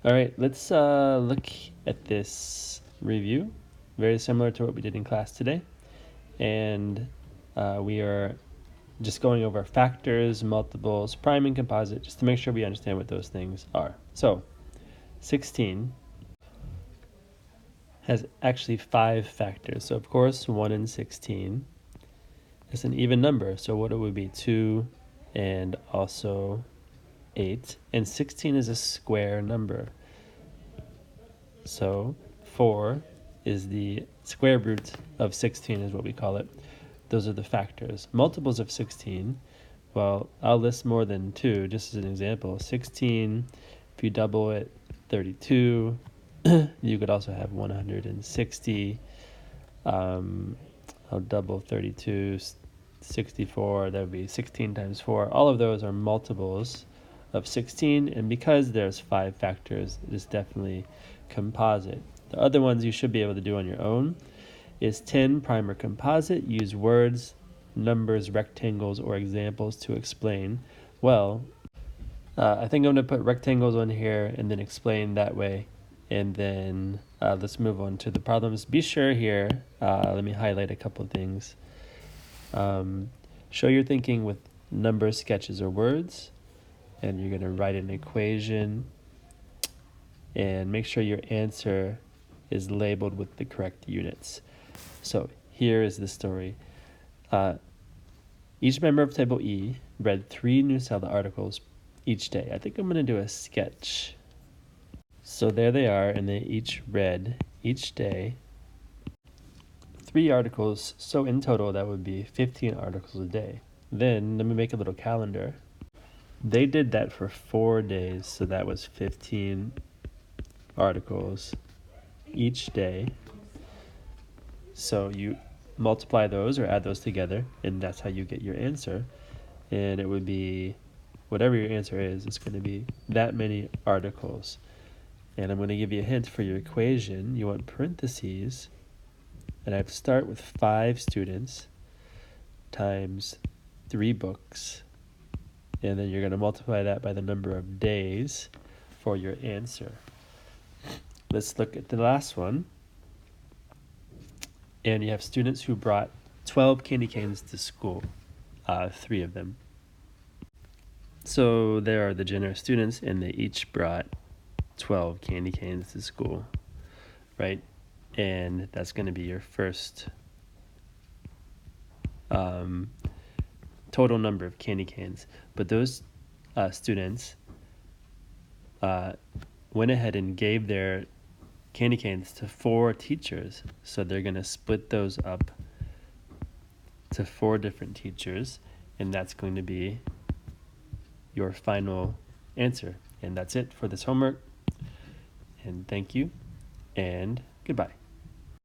All right, let's look at this review. Very similar to what we did in class today. And we are just going over factors, multiples, prime and composite, just to make sure we understand what those things are. So 16 has actually 5 factors. So of course 1 in 16 is an even number. So what it would be 2 and also 8. And 16 is a square number. So 4 is the square root of 16 is what we call it. Those are the factors. Multiples of 16, well, I'll list more than 2 just as an example. 16, if you double it, 32. You could also have 160. I'll double 32, 64. That would be 16 times 4. All of those are multiples of 16, and because there's 5 factors, it is definitely composite. The other ones you should be able to do on your own. Is 10 prime or composite? Use words, numbers, rectangles, or examples to explain. Well, I think I'm going to put rectangles on here and then explain that way. And then let's move on to the problems. Be sure here, let me highlight a couple of things. Show your thinking with numbers, sketches, or words. And you're going to write an equation. And make sure your answer is labeled with the correct units. So here is the story. Each member of Table E read 3 Newsella articles each day. I think I'm going to do a sketch. So there they are, and they each read each day 3 articles. So in total, that would be 15 articles a day. Then let me make a little calendar. They did that for 4 days, so that was 15 articles each day. So you multiply those or add those together, and that's how you get your answer. And it would be, whatever your answer is, it's going to be that many articles. And I'm going to give you a hint for your equation. You want parentheses, and I have to start with 5 students times 3 books. And then you're going to multiply that by the number of days for your answer. Let's look at the last one. And you have students who brought 12 candy canes to school, 3 of them. So there are the generous students, and they each brought 12 candy canes to school, right? And that's going to be your first total number of candy canes. But those students went ahead and gave their candy canes to 4 teachers. So they're going to split those up to 4 different teachers, and that's going to be your final answer. And that's it for this homework. And thank you, and goodbye.